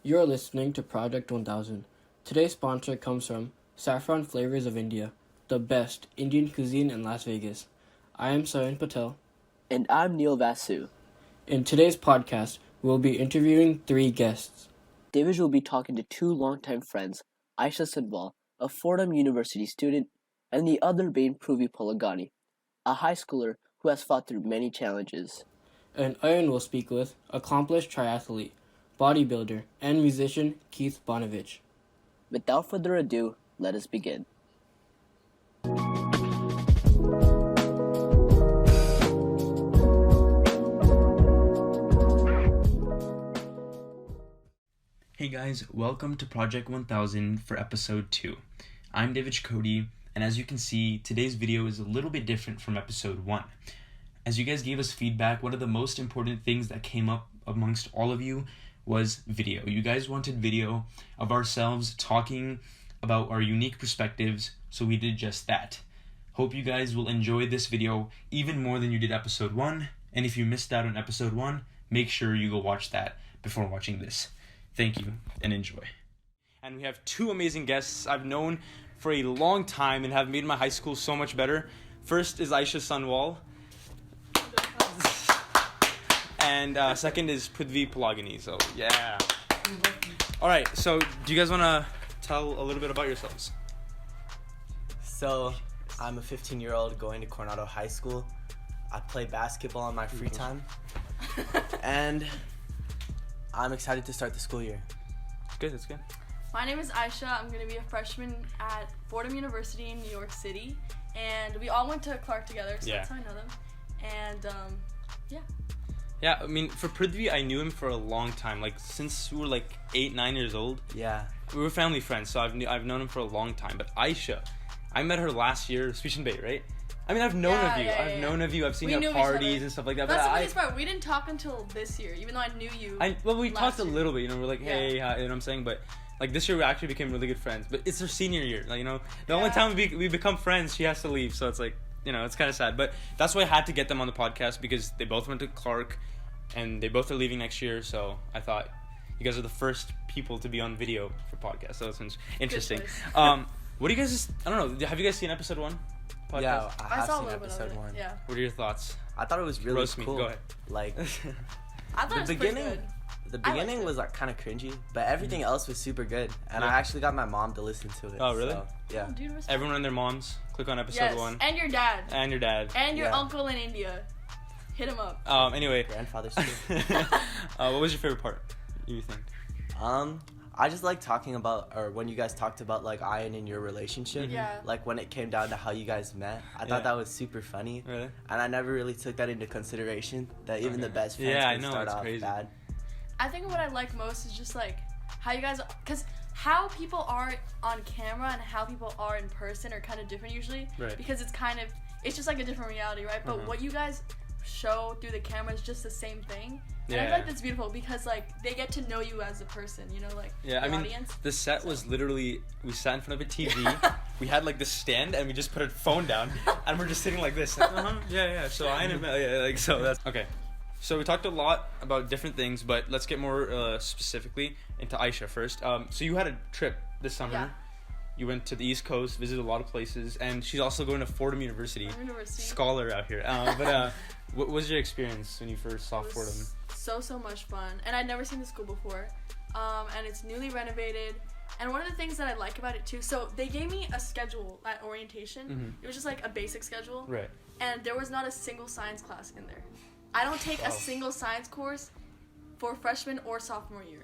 You're listening to Project 1000. Today's sponsor comes from Saffron Flavors of India, the best Indian cuisine in Las Vegas. I am Sayan Patel. And I'm Neel Vasu. In today's podcast, we'll be interviewing 3 guests. Divij will be talking to 2 longtime friends, Aisha Sanwal, a Fordham University student, and the other being Pruvi Polagani, a high schooler who has fought through many challenges. And Ayan will speak with accomplished triathlete, bodybuilder, and musician Keith Bonovich. Without further ado, let us begin. Hey guys, welcome to Project 1000 for episode 2. I'm Divij Cody, and as you can see, today's video is a little bit different from episode 1. As you guys gave us feedback, one of the most important things that came up amongst all of you was video. You guys wanted video of ourselves talking about our unique perspectives, so we did just that. Hope you guys will enjoy this video even more than you did episode 1, and if you missed out on episode 1, make sure you go watch that before watching this. Thank you, and enjoy. And we have 2 amazing guests I've known for a long time and have made my high school so much better. First is Aisha Sanwal. And second is Pruvi Polagani, so yeah. Alright, so do you guys want to tell a little bit about yourselves? So, I'm a 15-year-old going to Coronado High School. I play basketball in my free time. And I'm excited to start the school year. That's good. My name is Aisha. I'm going to be a freshman at Fordham University in New York City. And we all went to Clark together, so that's how I know them. And, yeah. Yeah, I mean, for Pruvi, I knew him for a long time. Like, since we were, 8, 9 years old. Yeah. We were family friends, so I've known him for a long time. But Aisha, I met her last year, Speech and Bait, right? I mean, I've known of you. I've known of you. I've seen you at parties and stuff like that. That's the funniest part. We didn't talk until this year, even though I knew you. We talked a little bit. We're like, hey, hi, you know what I'm saying? But this year we actually became really good friends. But it's her senior year. The only time we become friends, she has to leave. So it's it's kind of sad. But that's why I had to get them on the podcast because they both went to Clark, and they both are leaving next year. So I thought you guys are the first people to be on video for podcast. So it's interesting. What do you guys? I don't know. Have you guys seen episode 1? Podcast? Yeah, I have saw seen episode 1. Yeah. What are your thoughts? I thought it was really Roast cool. Me. Go ahead. I thought it was pretty good. The beginning was kind of cringy, but everything else was super good. And I actually got my mom to listen to it. Oh, really? So, yeah. Oh, dude, Everyone and their moms, click on episode 1. And your dad. And your dad. And your uncle in India. Hit him up. Anyway. Grandfather's too. What was your favorite part, you think? I just like talking about, or when you guys talked about Ayan and your relationship. Yeah. When it came down to how you guys met. I thought that was super funny. Really? And I never really took that into consideration, that even the best friends can start off crazy. bad. I think what I like most is just how you guys, because how people are on camera and how people are in person are kind of different usually. Right. Because it's just a different reality, right? But what you guys show through the camera is just the same thing. And I feel like that's beautiful because they get to know you as a person, the audience. The set was literally, we sat in front of a TV, we had this stand and we just put a phone down and we're just sitting like this. So I am, so that's, okay. So we talked a lot about different things, but let's get more specifically into Aisha first. So you had a trip this summer. Yeah. You went to the East Coast, visited a lot of places, and she's also going to Fordham University. Scholar out here. What was your experience when you first saw Fordham? So much fun. And I'd never seen the school before. And it's newly renovated. And one of the things that I like about it too, so they gave me a schedule at orientation. Mm-hmm. It was just a basic schedule. Right. And there was not a single science class in there. I don't take a single science course for freshman or sophomore year.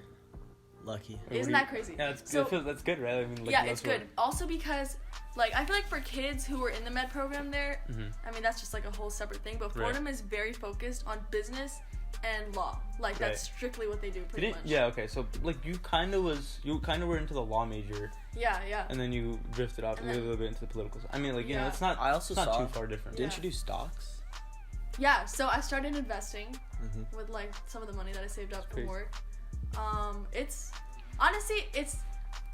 Lucky. Isn't that crazy? Yeah, that's good, right? I mean, it's good. Also because, I feel like for kids who were in the med program there, I mean, that's just a whole separate thing. But Fordham is very focused on business and law. That's strictly what they do, pretty much. Yeah, okay. So, you kind of were into the law major. Yeah. And then you drifted off a little bit into the political side. I mean, it's not. I also not saw too far different. Didn't you do stocks? Yeah. So I started investing with some of the money that I saved up from work. It's honestly,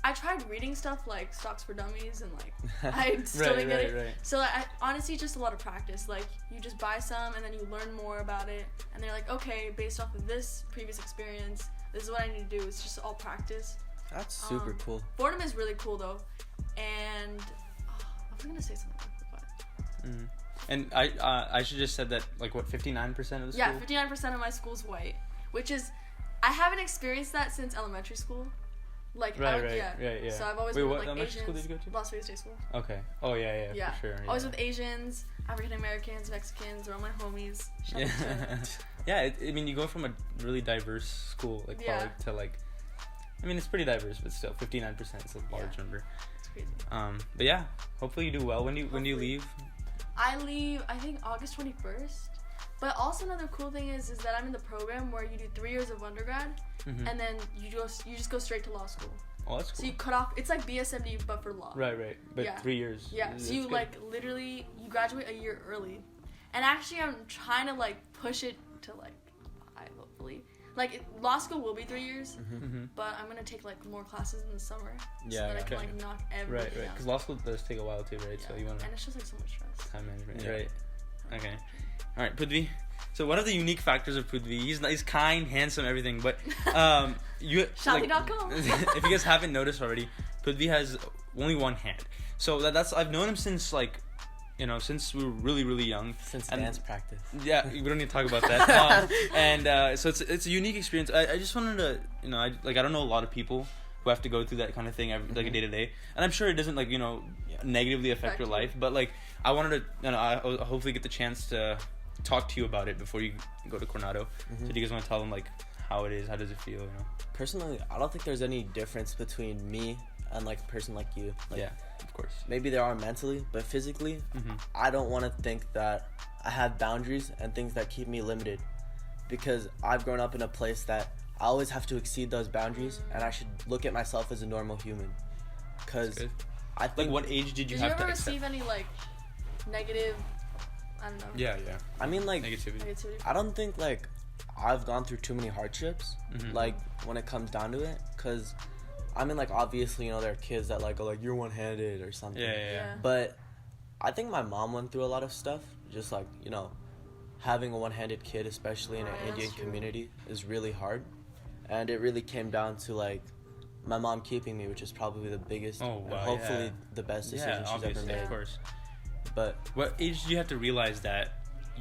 I tried reading stuff like Stocks for Dummies and I still didn't get it. Right. So honestly, just a lot of practice. You just buy some and then you learn more about it, and they're okay, based off of this previous experience, this is what I need to do. It's just all practice. That's super cool. Fordham is really cool though, and I was gonna say something. But And I should just said that, like, what, 59% of the school? yeah, 59% of my school's white, which is, I haven't experienced that since elementary school. Like, Right. So I've always Wait, been what with, like, elementary school Asians. did you go to? Las Vegas State School. Okay. Oh, yeah, Yeah. for sure. Yeah. Always with Asians, African Americans, Mexicans, they're all my homies. Shout out to- Yeah, I mean, you go from a really diverse school, like, Yeah. probably to, like, I mean, it's pretty diverse, but still, 59% is a large number. It's crazy. But yeah, hopefully you do well. When do you Hopefully. leave? I leave, I think, August 21st. But also another cool thing is that I'm in the program where you do 3 years of undergrad, and then you just go straight to law school. Oh, that's So cool. you cut off, it's like BSMD but for law. Right. But Yeah. 3 years. Yeah, That's so you good. like literally, you graduate a year early. And actually I'm trying to like push it to like 5 hopefully. Like law school will be 3 years, but I'm gonna take like more classes in the summer. So Yeah, that I can okay. like knock everything Right. down. Because law school does take a while too, right? Yeah. So you want to And it's just like so much stress. time management, Yeah. right? Okay. All right, Prithvi. So one of the unique factors of Prithvi, he's kind, handsome, everything, but you Shadi.com. if you guys haven't noticed already, Prithvi has only one hand. So that's I've known him since like, since we were really, really young. Since And- dance practice. Yeah, we don't need to talk about that. So it's a unique experience. I just wanted to, I don't know a lot of people who have to go through that kind of thing like a day to day, and I'm sure it doesn't negatively affect your life. But like I wanted to, I'll hopefully get the chance to talk to you about it before you go to Coronado. So do you guys want to tell them like how it is? How does it feel? Personally, I don't think there's any difference between me and like a person like you. Like, Yeah, of course. maybe there are mentally, but physically, I don't want to think that I have boundaries and things that keep me limited, because I've grown up in a place that I always have to exceed those boundaries, and I should look at myself as a normal human. Because Good. I think, Like, what age did you Did you have to ever accept? receive any like negative, I don't know, Yeah. I mean, like, Negativity. negativity? I don't think like I've gone through too many hardships, like when it comes down to it, because I mean, like, obviously, there are kids that like go like, you're one-handed or something. Yeah. But I think my mom went through a lot of stuff. Just like, having a one-handed kid, especially in an Right, that's Indian true. community, is really hard. And it really came down to like my mom keeping me, which is probably the biggest Oh, and wow, hopefully yeah. the best decision Yeah, she's ever obviously, made. of course. But What age did you have to realize that?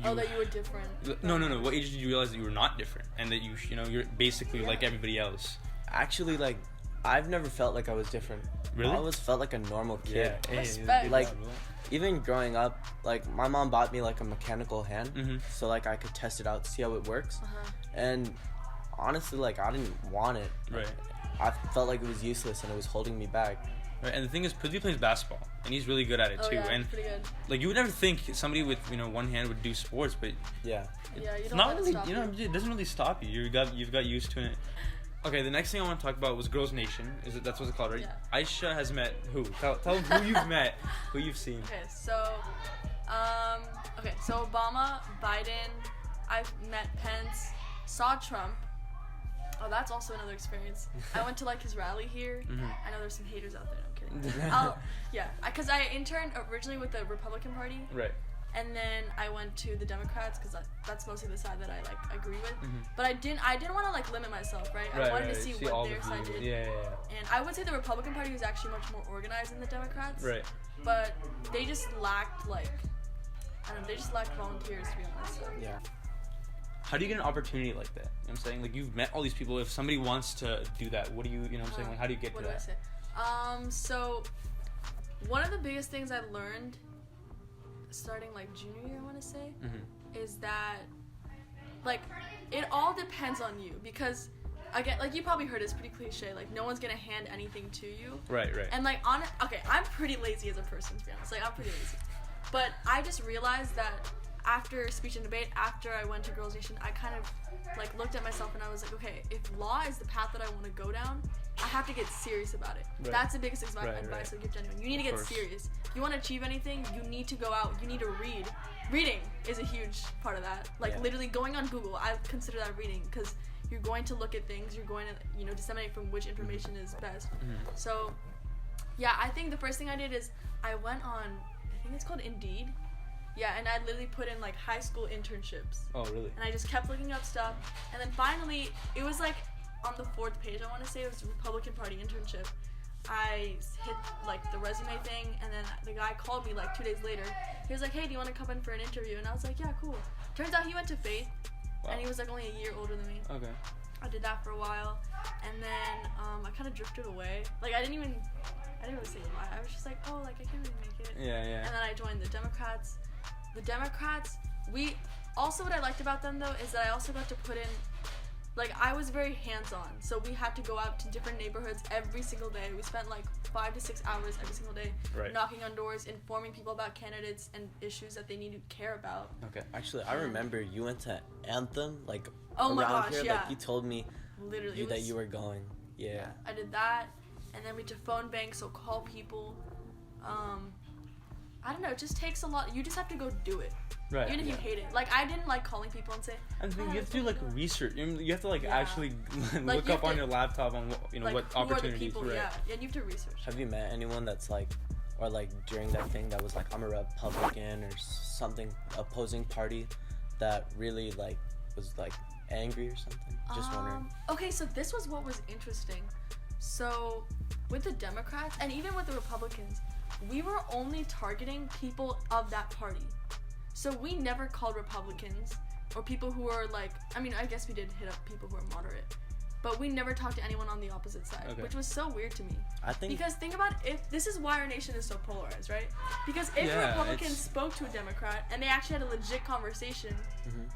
That you were different. No. What age did you realize that you were not different and that you're basically like everybody else? actually, like, I've never felt like I was different. Really? I always felt like a normal kid. Respect. Like, even growing up, like, my mom bought me like a mechanical hand, so like I could test it out, see how it works. And honestly, like, I didn't want it. Right. I felt like it was useless and it was holding me back. Right, and the thing is, Prithvi plays basketball, and he's really good at it Oh too. yeah, And it's pretty good. like, you would never think somebody with one hand would do sports, but Yeah. Yeah, you it's don't not let it really. stop you. It doesn't really stop you. You've got used to it. Okay, the next thing I want to talk about was Girls Nation. That's what it's called, right? Yeah. Aisha has met who? Tell them who you've met, who you've seen. Okay, so Obama, Biden, I've met Pence, saw Trump. Oh, that's also another experience. I went to like his rally here. I know there's some haters out there. No, I'm kidding. Yeah, because I interned originally with the Republican Party, Right. and then I went to the Democrats because that's mostly the side that I like agree with. But I didn't want to like limit myself, right? I wanted to see all what the their side views. did. Yeah. And I would say the Republican Party was actually much more organized than the Democrats. Right. But they just lacked they just lacked volunteers, to be honest. So. Yeah. How do you get an opportunity like that? You know what I'm saying? Like, you've met all these people. If somebody wants to do that, what do you know what I'm saying? Like, how do you get What to do I that? say? So one of the biggest things I learned starting like junior year, I want to say, is that like it all depends on you, because again, like you probably heard, it's pretty cliche, like no one's gonna hand anything to you. Right. And like I'm pretty lazy as a person, to be honest. Like I'm pretty lazy. But I just realized that after speech and debate, after I went to Girls Nation, I kind of like looked at myself and I was like, okay, if law is the path that I want to go down, I have to get serious about it. Right. That's the biggest advice Right. I give to anyone. You need to get course. serious. If you want to achieve anything, you need to go out. You need to read. Reading is a huge part of that. Like Yeah. literally going on Google, I consider that reading, because you're going to look at things. You're going to disseminate from which information is best. So yeah, I think the first thing I did is I went on, I think it's called Indeed. Yeah, and I literally put in like high school internships. Oh, really? And I just kept looking up stuff. And then finally, it was like on the 4th page, I want to say it was Republican Party internship. I hit like the resume thing, and then the guy called me like 2 days later. He was like, "Hey, do you want to come in for an interview?" And I was like, "Yeah, cool." Turns out he went to Faith, and he was like only a year older than me. Okay. I did that for a while, and then I kind of drifted away. Like I didn't really say why. I was just like, oh, like I can't really make it. Yeah, yeah. And then I joined the Democrats. The Democrats, what I liked about them though is that I also got to put in, like I was very hands-on. So we had to go out to different neighborhoods every single day. We spent like 5 to 6 hours every single day knocking on doors, informing people about candidates and issues that they need to care about. Okay. Actually, I remember you went to Anthem, like Oh my around gosh, here. yeah. Like you told me Literally, that you were going. Yeah. I did that, and then we did phone bank, so call people. I don't know, it just takes a lot. You just have to go do it. Right. Even if you hate it. Like, I didn't like calling people and say, And "Oh, you have to do like research. You have to like Yeah. actually Like, look you up have on to- your laptop on what, like, what who are the opportunities. people?" Right. Yeah, and you have to research. Have you met anyone that's like, or like during that thing that was like, I'm a Republican or something, opposing party, that really like was like angry or something? Just wondering. Okay, so this was what was interesting. So, with the Democrats, and even with the Republicans, we were only targeting people of that party. So we never called Republicans or people who are like, I mean, I guess we did hit up people who are moderate, but we never talked to anyone on the opposite side, Okay. which was so weird to me. I think Because think about if this is why our nation is so polarized, right? Because if Yeah, a Republican it's- spoke to a Democrat and they actually had a legit conversation,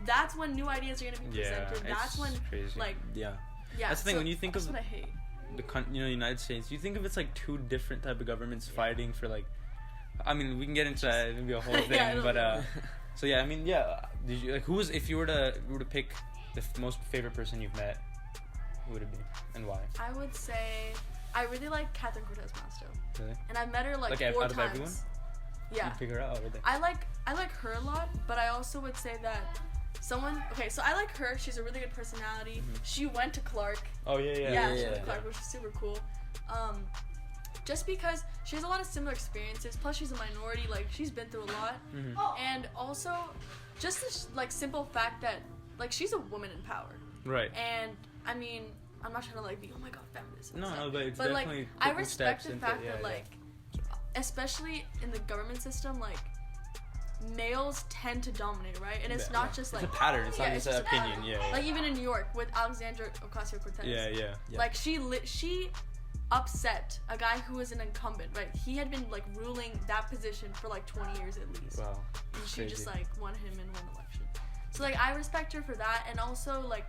that's when new ideas are gonna be Yeah, presented. That's it's when crazy. like yeah. That's the thing, so when you think that's of- what I hate. the United States, you think of it's like two different type of governments fighting for like, I mean, we can get into that, it'll be a whole thing, Yeah, it'll but be- so yeah, I mean, yeah, did you like, if you were to pick the most favorite person you've met, who would it be and why? I would say I really like Catherine Cortez Masto, Really? and I've met her like Like, 4 out of times. everyone? Yeah, You'd pick her out, would they? I like her a lot, but I also would say that okay, so I like her. She's a really good personality. She went to Clark. Oh yeah, Yeah, yeah. she went to Clark, which is super cool. Just because she has a lot of similar experiences. Plus, she's a minority. Like, she's been through a lot. And also, just this like simple fact that like she's a woman in power. Right. And I mean, I'm not trying to like be, oh my god, feminist. and No, stuff. no, but it's like definitely I taking respect steps the into- fact yeah, that yeah. like, especially in the government system, like males tend to dominate, right? And it's Yeah, not yeah. just like It's a pattern. It's not yeah, just it's an just a opinion. Yeah, yeah. like even in New York with Alexandra Ocasio-Cortez. yeah, yeah. Yeah. Like she upset a guy who was an incumbent, right? He had been like ruling that position for like 20 years at least. Wow. And she Crazy. just like won him in one election. So like I respect her for that, and also like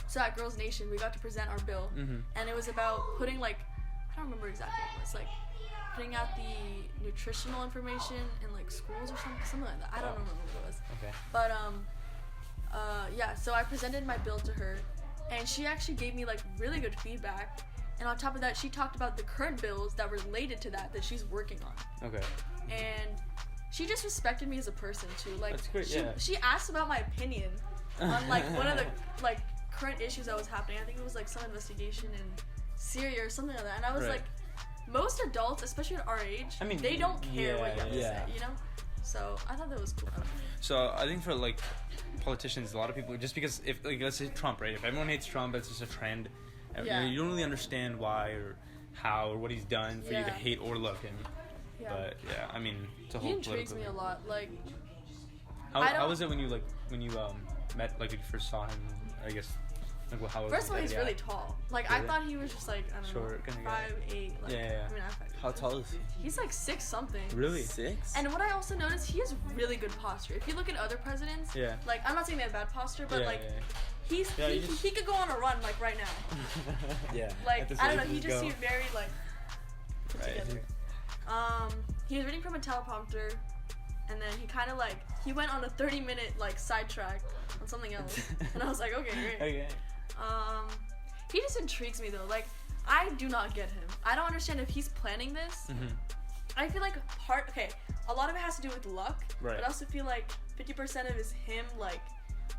so at Girls Nation we got to present our bill, and it was about putting like I don't remember exactly what it was, like putting out the nutritional information in like schools or something like that. I don't remember what it was. Okay. But yeah, so I presented my bill to her, and she actually gave me like really good feedback. And on top of that, she talked about the current bills that related to that she's working on. Okay. And she just respected me as a person too. Like That's great, she, yeah. she asked about my opinion on like one of the like current issues that was happening. I think it was like some investigation in Syria or something like that. And I was Right. like, most adults, especially at our age, I mean, they don't care what you have to yeah. say, you know? So I thought that was cool. So I think for like politicians, a lot of people just because if like let's say Trump, right? If everyone hates Trump, it's just a trend. And, Yeah. you don't really understand why or how or what he's done for you to Yeah. hate or love him. Yeah. But yeah, I mean, it's a He whole intrigues political me a thing. lot. Like, How, I don't- how was it when you met like when you first saw him? I guess like how was first of all, it? he's Yeah. really tall. Like, I Really? thought he was just like, I don't Short know, kinda guy. 5'8". Like, Yeah, yeah. I mean, I'm 5'8". How tall is he? He's like 6 something. Really? 6? And what I also noticed, he has really good posture. If you look at other presidents, Yeah. like, I'm not saying they have bad posture, but Yeah, like, yeah. he you just- could go on a run like right now. Yeah. Like, At this I don't age, know, he just go. seemed very like put Right. together. He was reading from a teleprompter, and then he kind of like he went on a 30-minute like sidetrack on something else, and I was like, okay, great. Okay. He just intrigues me though. Like, I do not get him. I don't understand if he's planning this. I feel like a lot of it has to do with luck, Right. but I also feel like 50% of it is him like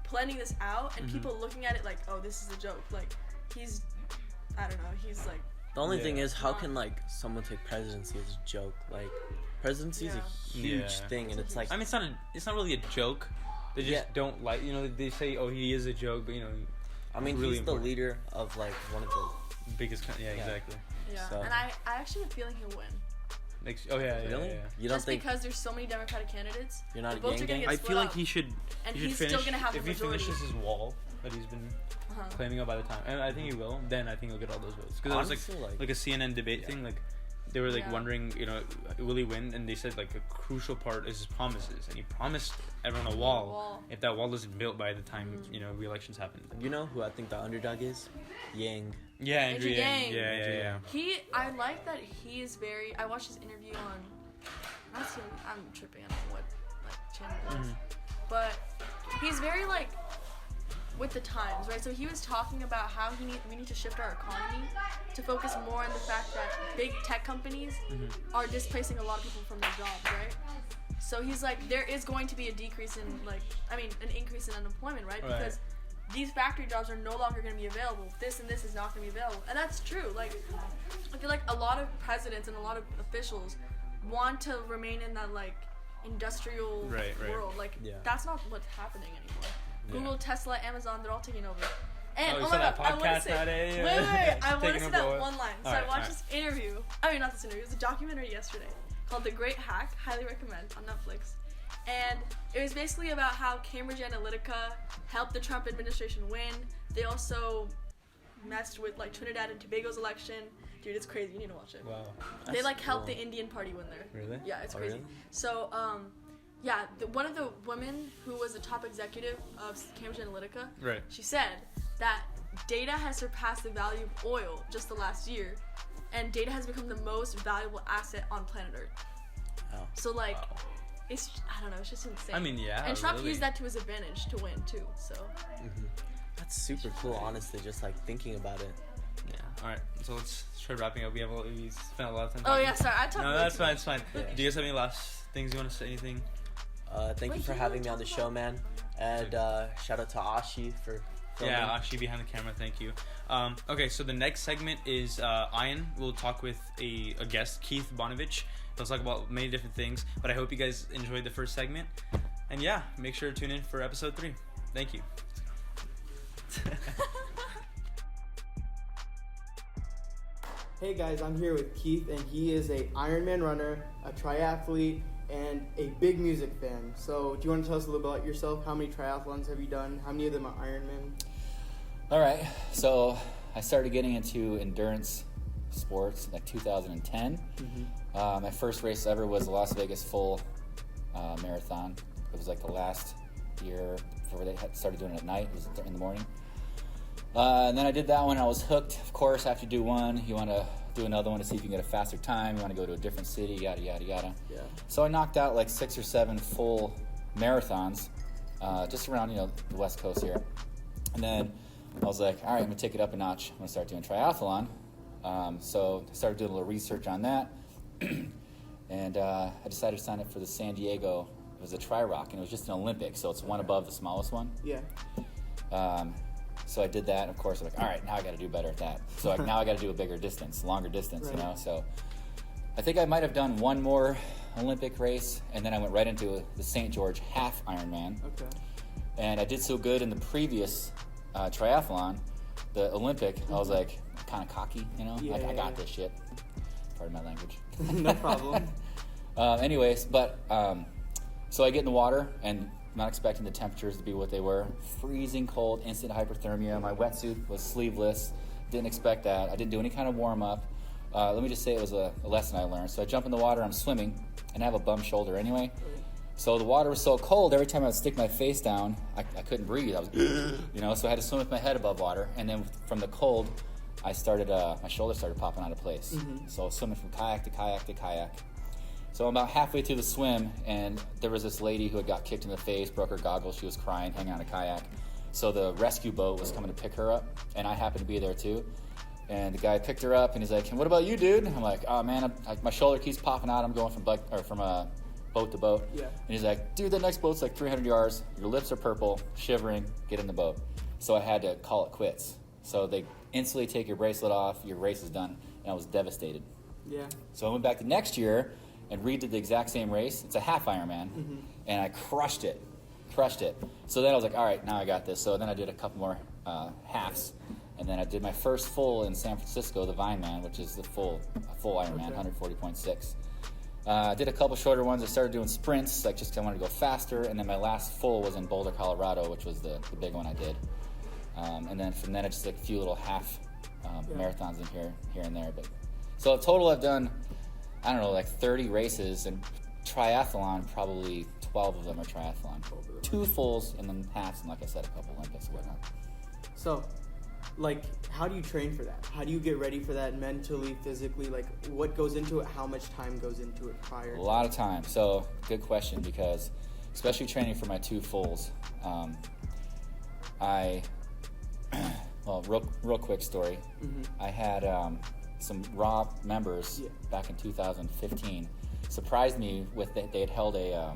planning this out and people looking at it like, oh, this is a joke. Like, I don't know, he's like, The only Yeah. thing is, how can like someone take presidency as a joke? Like, presidency is a huge Yeah. thing, and it's like, I mean, it's not really a joke. They just Yeah. don't like, they say, oh, he is a joke, but I mean, really he's important. the leader of like one of the. Yeah, exactly. Yeah, So- and I actually have a feeling he'll win. Oh yeah, Really? yeah. You don't Just think because there's so many Democratic candidates. you're not the a votes Yang are gonna gang? get I split feel like up, he should. and he should he's finish, still gonna have if the he majority. finishes his wall that he's been Uh-huh. claiming up by the time, and I think he will. Then I think he'll get all those votes because there was Honestly, like a CNN debate thing. Like they were like Yeah. wondering, will he win? And they said like a crucial part is his promises, and he promised everyone a wall. If that wall isn't built by the time re-elections happen. You know who I think the underdog is? Yang. Yeah, Andrew Yang. Yeah. I like that he is very. I watched his interview on. I'm tripping. I don't know what channel it is, but he's very like with the times, right? So he was talking about how we need to shift our economy to focus more on the fact that big tech companies are displacing a lot of people from their jobs, right? So he's like, there is going to be a decrease in an increase in unemployment, right? Right. Because these factory jobs are no longer going to be available. This and this is not going to be available, and that's true. Like, I feel like a lot of presidents and a lot of officials want to remain in that like industrial Right. world. Like, Yeah. that's not what's happening anymore. Google, Tesla, Amazon, they're all taking over. And you oh saw my that god, I want podcast to say, that day? wait, I want to Taking say over that what? one line. So Alright, I watched alright. this interview. Not this interview. It was a documentary yesterday called The Great Hack. Highly recommend on Netflix. And it was basically about how Cambridge Analytica helped the Trump administration win. They also messed with like Trinidad and Tobago's election. Dude, it's crazy. You need to watch it. Wow. They like helped cool. the Indian party win there. Really? Yeah, it's Oh, crazy. really? So, one of the women who was the top executive of Cambridge Analytica, Right. she said that data has surpassed the value of oil just the last year, and data has become the most valuable asset on planet Earth. Oh. So like, Wow. I don't know, it's just insane. I mean, yeah. And Trump really. used that to his advantage to win too. So That's super cool, honestly, just like thinking about it. Yeah. All right. So let's try wrapping up. We spent a lot of time. oh talking. yeah, sorry, I talked. No, way that's too fine. much. It's fine. Yeah. Do you guys have any last things you want to say? Anything? Thank you Wait, for you having wanna me on the talk show, about- man. And shout out to Ashi for filming. Yeah, actually behind the camera. Thank you. Okay, so the next segment is Ayan. We'll talk with a guest, Keith Bonovich. He'll talk about many different things. But I hope you guys enjoyed the first segment. And yeah, make sure to tune in for episode 3. Thank you. Hey guys, I'm here with Keith, and he is a Ironman runner, a triathlete, and a big music fan. So, do you want to tell us a little about yourself? How many triathlons have you done? How many of them are Ironman? All right, so I started getting into endurance sports in like 2010. My first race ever was the Las Vegas full marathon. It was like the last year before they started doing it at night. It was in the morning. And then I did that one. I was hooked. Of course, after you do one, you want to do another one to see if you can get a faster time. You want to go to a different city, yada, yada, yada. Yeah. So I knocked out like 6 or 7 full marathons just around, the West Coast here. And then I was like, all right, I'm going to take it up a notch. I'm going to start doing triathlon. So I started doing a little research on that. And I decided to sign up for the San Diego. It was a tri-rock, and it was just an Olympic, so it's one above the smallest one. Yeah. So I did that, and of course, I'm like, all right, now I got to do better at that. So now I got to do a bigger distance, longer distance, Right. So I think I might have done one more Olympic race, and then I went right into the St. George half Ironman. Okay. And I did so good in the previous triathlon, the Olympic, I was like kind of cocky, Yeah, I got yeah. this shit. Pardon my language. No problem. So I get in the water and not expecting the temperatures to be what they were. Freezing cold, instant hypothermia. My wetsuit was sleeveless. Didn't expect that. I didn't do any kind of warm up. Let me just say it was a lesson I learned. So I jump in the water, I'm swimming, and I have a bum shoulder anyway. So the water was so cold, every time I would stick my face down, I couldn't breathe. I was, so I had to swim with my head above water. And then from the cold, I started, my shoulder started popping out of place. So I was swimming from kayak to kayak to kayak. So I'm about halfway through the swim, and there was this lady who had got kicked in the face, broke her goggles, she was crying, hanging on a kayak. So the rescue boat was coming to pick her up, and I happened to be there too. And the guy picked her up, and he's like, "What about you, dude?" I'm like, "Oh man, my shoulder keeps popping out. I'm going from boat to boat." Yeah. And he's like, "Dude, that next boat's like 300 yards. Your lips are purple, shivering. Get in the boat." So I had to call it quits. So they instantly take your bracelet off. Your race is done, and I was devastated. Yeah. So I went back the next year and redid the exact same race. It's a half Ironman, and I crushed it. So then I was like, all right, now I got this. So then I did a couple more halves. And then I did my first full in San Francisco, the Vineman, which is the full Ironman, 140.6. I did a couple shorter ones. I started doing sprints, like just 'cause I wanted to go faster. And then my last full was in Boulder, Colorado, which was the big one I did. And then from then, I just like a few little half marathons in here and there. But so in total, I've done, I don't know, like 30 races, and triathlon, probably 12 of them are triathlon. 2 fulls and then halves, and like I said, a couple Olympics and whatnot. So, like, how do you train for that? How do you get ready for that mentally, physically? Like, what goes into it? How much time goes into it prior? A lot of time. So, good question, because especially training for my 2 fulls, well, real quick story. I had some Raw members back in 2015 surprised me with they had held a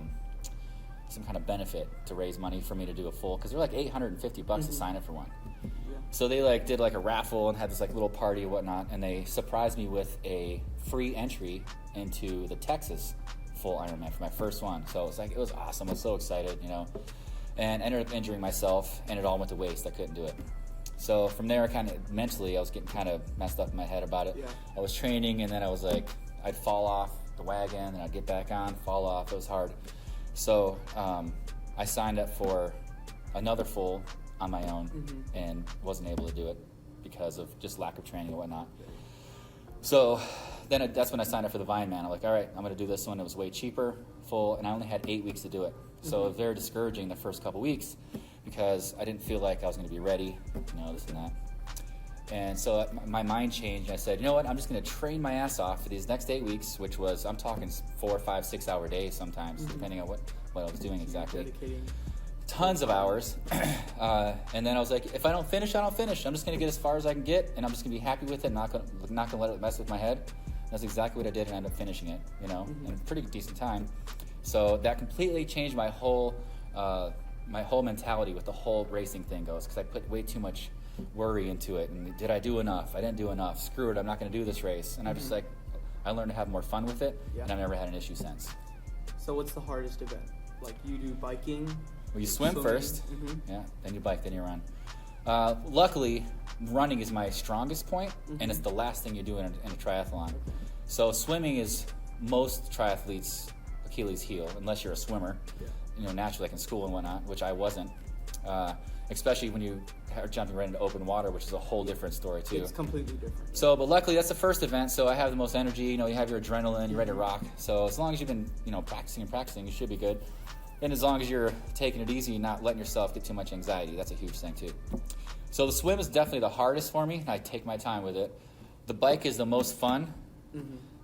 some kind of benefit to raise money for me to do a full, because they're like $850 to sign up for one. So they like did like a raffle and had this like little party and whatnot, and they surprised me with a free entry into the Texas full Ironman for my first one. So it was awesome. I was so excited, and ended up injuring myself, and it all went to waste. I couldn't do it. So from there, kind of mentally, I was getting kind of messed up in my head about it. I was training, and then I was like, I'd fall off the wagon, and I'd get back on, fall off. It was hard. So I signed up for another full on my own, and wasn't able to do it because of just lack of training and whatnot. So then that's when I signed up for the Vineman. I'm like, all right, I'm going to do this one. It was way cheaper, full, and I only had 8 weeks to do it. So it was very discouraging the first couple weeks because I didn't feel like I was going to be ready, this and that. And so my mind changed. I said, you know what? I'm just going to train my ass off for these next 8 weeks, which was, I'm talking 4, 5, 6 hour days sometimes, depending on what I was doing exactly. Dedicating. Tons of hours. And then I was like, if I don't finish, I don't finish. I'm just going to get as far as I can get, and I'm just going to be happy with it, not going to let it mess with my head. That's exactly what I did, and I ended up finishing it, in a pretty decent time. So that completely changed my whole mentality with the whole racing thing goes, because I put way too much worry into it. And did I do enough? I didn't do enough. Screw it, I'm not going to do this race. And I just I learned to have more fun with it, and I've never had an issue since. So what's the hardest event? Like, you do biking? Well, you swim first, then you bike, then you run. Luckily, running is my strongest point, and it's the last thing you do in a triathlon. So swimming is most triathletes' Achilles heel, unless you're a swimmer, naturally like in school and whatnot, which I wasn't. Especially when you are jumping right into open water, which is a whole different story too. It's completely different. So, but luckily that's the first event, so I have the most energy, you have your adrenaline, you're ready to rock. So as long as you've been, practicing, you should be good. And as long as you're taking it easy and not letting yourself get too much anxiety, that's a huge thing too. So the swim is definitely the hardest for me, and I take my time with it. The bike is the most fun,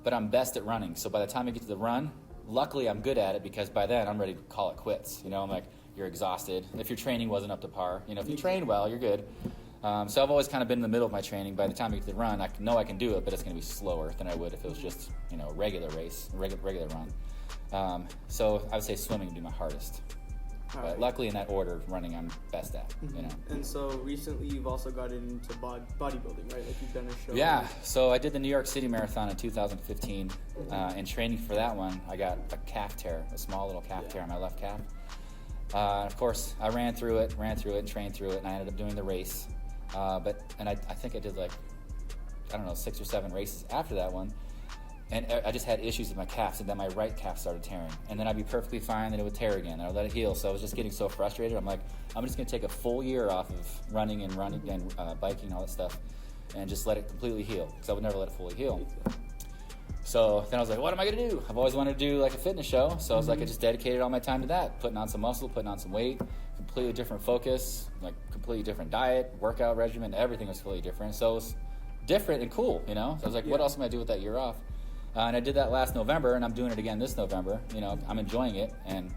but I'm best at running. So by the time I get to the run, luckily I'm good at it, because by then I'm ready to call it quits. I'm like, you're exhausted. If your training wasn't up to par, if you train well, you're good. So I've always kind of been in the middle of my training. By the time I get to the run, I know I can do it, but it's going to be slower than I would if it was just, a regular race, regular run. So I would say swimming would be my hardest. But luckily in that order, running I'm best at, And so recently you've also gotten into bodybuilding, right? Like you've done a show. Yeah, so I did the New York City Marathon in 2015. And training for that one, I got a calf tear, a small little calf tear on my left calf. Of course, I ran through it and trained through it, and I ended up doing the race. I think I did 6 or 7 races after that one. And I just had issues with my calves, and then my right calf started tearing. And then I'd be perfectly fine, then it would tear again, and I'd let it heal. So I was just getting so frustrated. I'm like, I'm just going to take a full year off of running and biking and all that stuff, and just let it completely heal, because I would never let it fully heal. So then I was like, what am I going to do? I've always wanted to do like a fitness show. So I was like, I just dedicated all my time to that, putting on some muscle, putting on some weight, completely different focus, like completely different diet, workout regimen, everything was completely different. So it was different and cool, So I was like, what else am I going to do with that year off? And I did that last November, and I'm doing it again this November. I'm enjoying it. And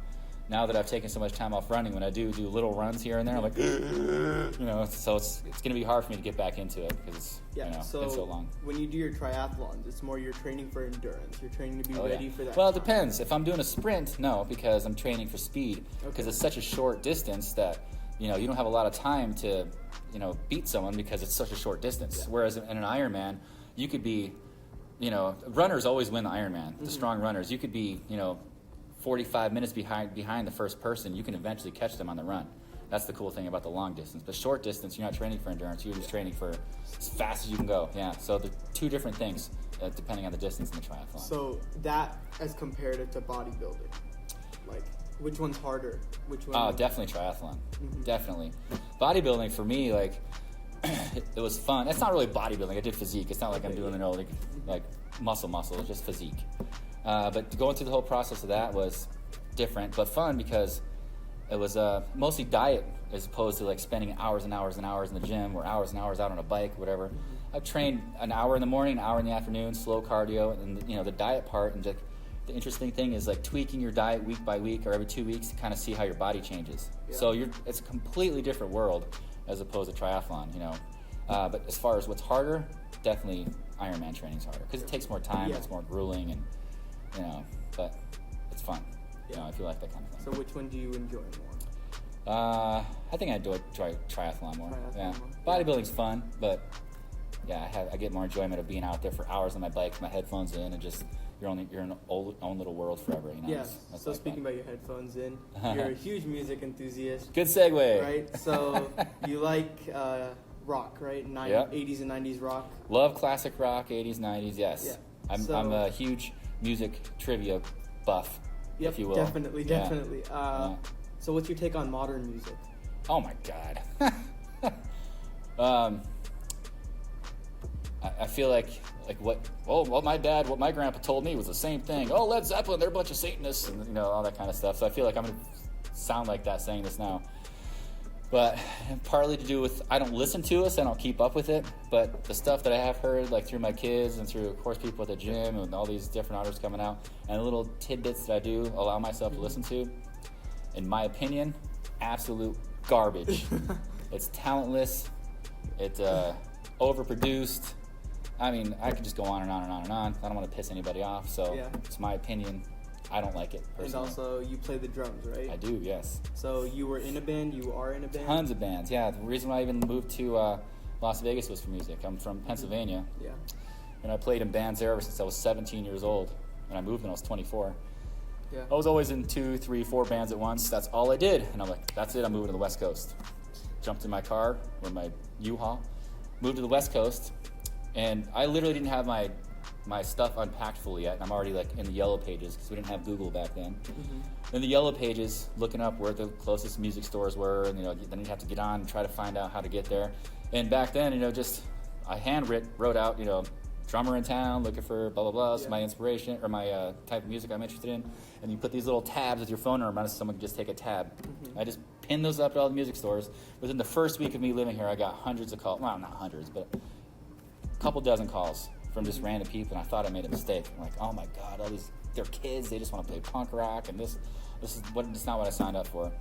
now that I've taken so much time off running, when I do little runs here and there, I'm like, so it's going to be hard for me to get back into it, because it's been so long. When you do your triathlons, it's more you're training for endurance. You're training to be ready for that. Well, it depends. If I'm doing a sprint, no, because I'm training for speed. Because it's such a short distance that, you don't have a lot of time to, beat someone, because it's such a short distance. Whereas in an Ironman, you could be, runners always win the Ironman, the strong runners. You could be, 45 minutes behind the first person. You can eventually catch them on the run. That's the cool thing about the long distance. But short distance, you're not training for endurance. You're just training for as fast as you can go. Yeah. So the two different things depending on the distance in the triathlon. So that as comparative to bodybuilding, like which one's harder? Which one? Oh, definitely triathlon. Definitely. Bodybuilding for me, like it was fun. It's not really bodybuilding. I did physique. It's not like I'm doing like muscle. It's just physique. But going through the whole process of that was different, but fun because it was mostly diet as opposed to like spending hours and hours and hours in the gym or hours and hours out on a bike, whatever. I've trained an hour in the morning, an hour in the afternoon, slow cardio, and the diet part. And just, the interesting thing is like tweaking your diet week by week or every 2 weeks to kind of see how your body changes. Yeah. So it's a completely different world as opposed to triathlon, But as far as what's harder, definitely Ironman training's harder because it takes more time, it's more grueling, and but it's fun. If you like that kind of thing. So which one do you enjoy more? I think I enjoy triathlon more. Bodybuilding's fun, but I get more enjoyment of being out there for hours on my bike with my headphones in and just you're in your own little world forever. Yeah. So speaking about your headphones in, you're a huge music enthusiast. Good segue. Right. So you like rock, right? 80s and 90s rock. Love classic rock, 80s, 90s. Yes. Yeah. I'm a huge music trivia buff. Yep, if you will. Definitely. So what's your take on modern music? Oh my God. I feel like what my grandpa told me was the same thing. Oh, Led Zeppelin, they're a bunch of Satanists and all that kind of stuff. So I feel like I'm going to sound like that saying this now. But partly to do with I don't listen to it, so I don't keep up with it. But the stuff that I have heard, like through my kids and through, of course, people at the gym and all these different artists coming out, and the little tidbits that I do allow myself to listen to, in my opinion, absolute garbage. It's talentless. It's overproduced. I mean, I could just go on and on and on and on. I don't want to piss anybody off, so it's my opinion. I don't like it personally. And also, you play the drums, right? I do, yes. So you were in a band, you are in a band? Tons of bands, yeah. The reason why I even moved to Las Vegas was for music. I'm from Pennsylvania. Yeah. And I played in bands there ever since I was 17 years old. And I moved when I was 24. Yeah. I was always in 2, 3, 4 bands at once. That's all I did. And I'm like, that's it, I'm moving to the West Coast. Jumped in my car with my U-Haul, moved to the West Coast, and I literally didn't have my stuff unpacked fully yet. And I'm already like in the yellow pages because we didn't have Google back then. In the yellow pages, looking up where the closest music stores were, and then you'd have to get on and try to find out how to get there. And back then, just I wrote out, drummer in town, looking for blah blah blah. So my inspiration or my type of music I'm interested in, and you put these little tabs with your phone number on, so someone can just take a tab. I just pinned those up at all the music stores. Within the first week of me living here, I got hundreds of calls. Well, not hundreds, but a couple dozen calls from just random people, and I thought I made a mistake. I'm like, oh my God, they're kids. They just want to play punk rock, and this is not what I signed up for.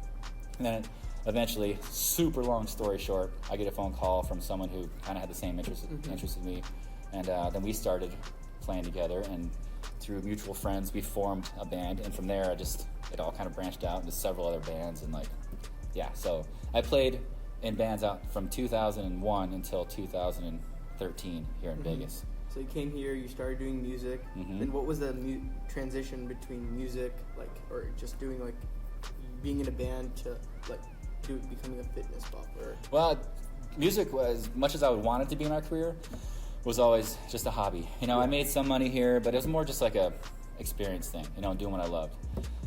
And then eventually, super long story short, I get a phone call from someone who kind of had the same interest in me. And then we started playing together, and through mutual friends, we formed a band. And from there, it all kind of branched out into several other bands. And so I played in bands out from 2001 until 2013 here in Vegas. So you came here, you started doing music. And what was the transition between music, or just doing being in a band to becoming a fitness buff? Well, music was, as much as I would want it to be in my career, was always just a hobby. I made some money here, but it was more just like a experience thing, doing what I loved.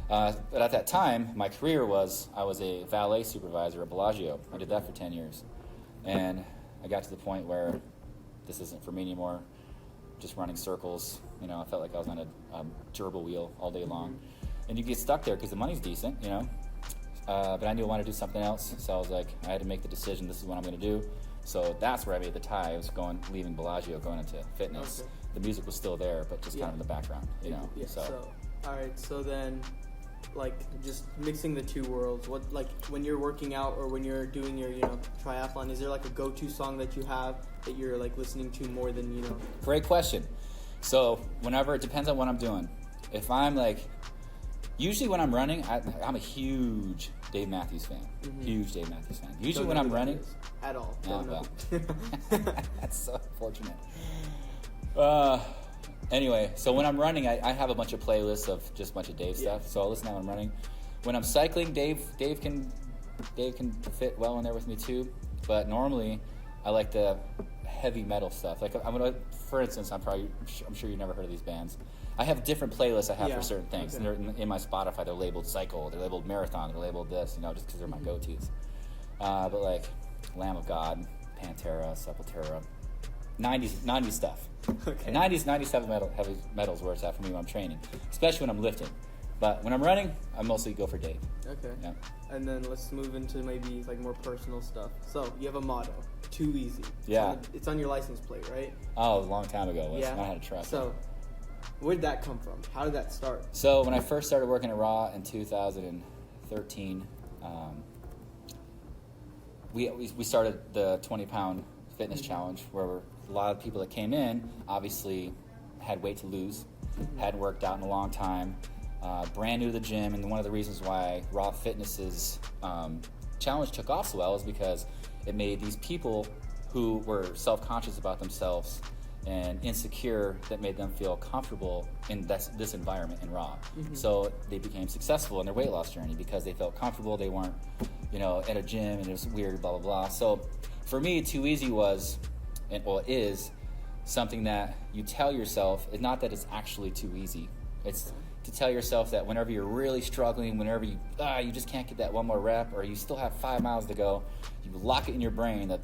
But at that time, my career was, I was a valet supervisor at Bellagio. I did that for 10 years. And I got to the point where this isn't for me anymore, just running circles. I felt like I was on a gerbil wheel all day long. And you get stuck there because the money's decent, but I knew I wanted to do something else. So I was like, I had to make the decision, this is what I'm going to do. So that's where I made the tie. I was leaving Bellagio, going into fitness. Okay. The music was still there, but just kind of in the background, So, all right. So then, just mixing the two worlds. What, when you're working out or when you're doing your, triathlon, is there a go-to song that you have that you're listening to more than Great question. So whenever, it depends on what I'm doing. If I'm usually when I'm running, I'm a huge Dave Matthews fan. Huge Dave Matthews fan. Usually when I'm running, at all. No, that's so unfortunate. Anyway, so when I'm running, I have a bunch of playlists of just a bunch of Dave stuff. So I'll listen to that when I'm running. When I'm cycling, Dave can Dave can fit well in there with me too. But normally, I like the heavy metal stuff. Like for instance, I'm sure you've never heard of these bands. I have different playlists I have for certain things. Okay. And they're in my Spotify. They're labeled Cycle. They're labeled Marathon. They're labeled this. Just because they're my go-tos. But like Lamb of God, Pantera, Sepultura, 90s stuff. Okay. 90s heavy metal's where it's at for me when I'm training, especially when I'm lifting. But when I'm running, I mostly go for Dave. Okay. Yeah. And then let's move into maybe like more personal stuff. So you have a motto, too easy. Yeah. It's on your license plate, right? Oh, a long time ago. Yeah. I had a truck. So where did that come from? How did that start? So when I first started working at Raw in 2013, we started the 20-pound fitness challenge, where a lot of people that came in obviously had weight to lose, hadn't worked out in a long time, brand new to the gym. And one of the reasons why Raw Fitness's challenge took off so well is because it made these people who were self-conscious about themselves and insecure, that made them feel comfortable in this environment in Raw. So they became successful in their weight loss journey because they felt comfortable. They weren't, at a gym and it was weird, blah, blah, blah. So for me, Too Easy is something that you tell yourself. It's not that it's actually too easy. It's to tell yourself that whenever you're really struggling, whenever you just can't get that one more rep, or you still have 5 miles to go, you lock it in your brain that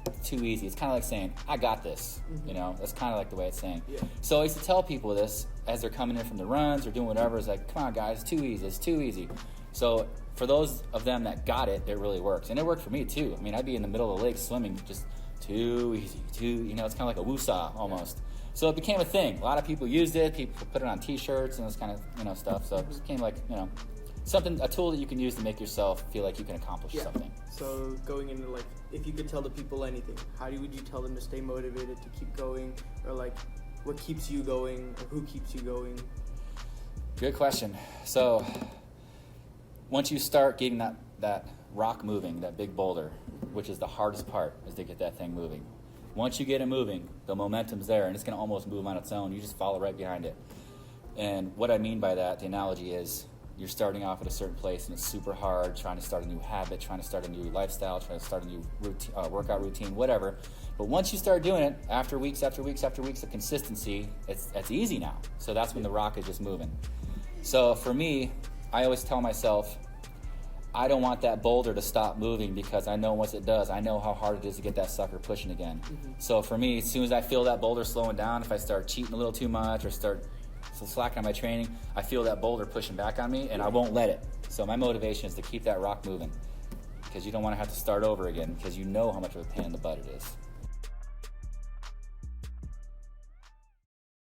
it's too easy. It's kind of like saying, I got this. That's kind of like the way it's saying. Yeah. So I used to tell people this as they're coming in from the runs or doing whatever. It's like, come on, guys, it's too easy. It's too easy. So for those of them that got it, it really works. And it worked for me too. I mean, I'd be in the middle of the lake swimming, just too easy, it's kind of like a woosah almost. So it became a thing. A lot of people used it. People put it on T-shirts and this kind of stuff. So it just became like a tool that you can use to make yourself feel like you can accomplish something. So going into like, if you could tell the people anything, would you tell them to stay motivated, to keep going, or like what keeps you going, or who keeps you going? Good question. So once you start getting that rock moving, that big boulder, which is the hardest part, is to get that thing moving. Once you get it moving, the momentum's there, and it's going to almost move on its own. You just follow right behind it. And what I mean by that, the analogy is, you're starting off at a certain place, and it's super hard, trying to start a new habit, trying to start a new lifestyle, trying to start a new routine, workout routine, whatever. But once you start doing it, after weeks of consistency, it's easy now. So that's when the rock is just moving. So for me, I always tell myself, I don't want that boulder to stop moving, because I know once it does, I know how hard it is to get that sucker pushing again. So for me, as soon as I feel that boulder slowing down, if I start cheating a little too much or start slacking on my training, I feel that boulder pushing back on me, and I won't let it. So my motivation is to keep that rock moving, because you don't want to have to start over again, because you know how much of a pain in the butt it is.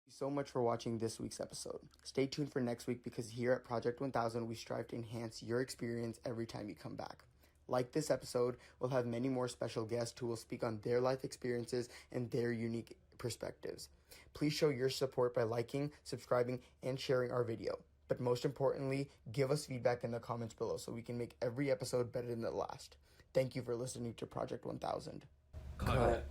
So much for watching this week's episode. Stay tuned for next week, because here at Project 1000 we strive to enhance your experience every time you come back. Like this episode, we'll have many more special guests who will speak on their life experiences and their unique perspectives. Please show your support by liking, subscribing, and sharing our video. But most importantly, give us feedback in the comments below so we can make every episode better than the last. Thank you for listening to Project 1000. Cut.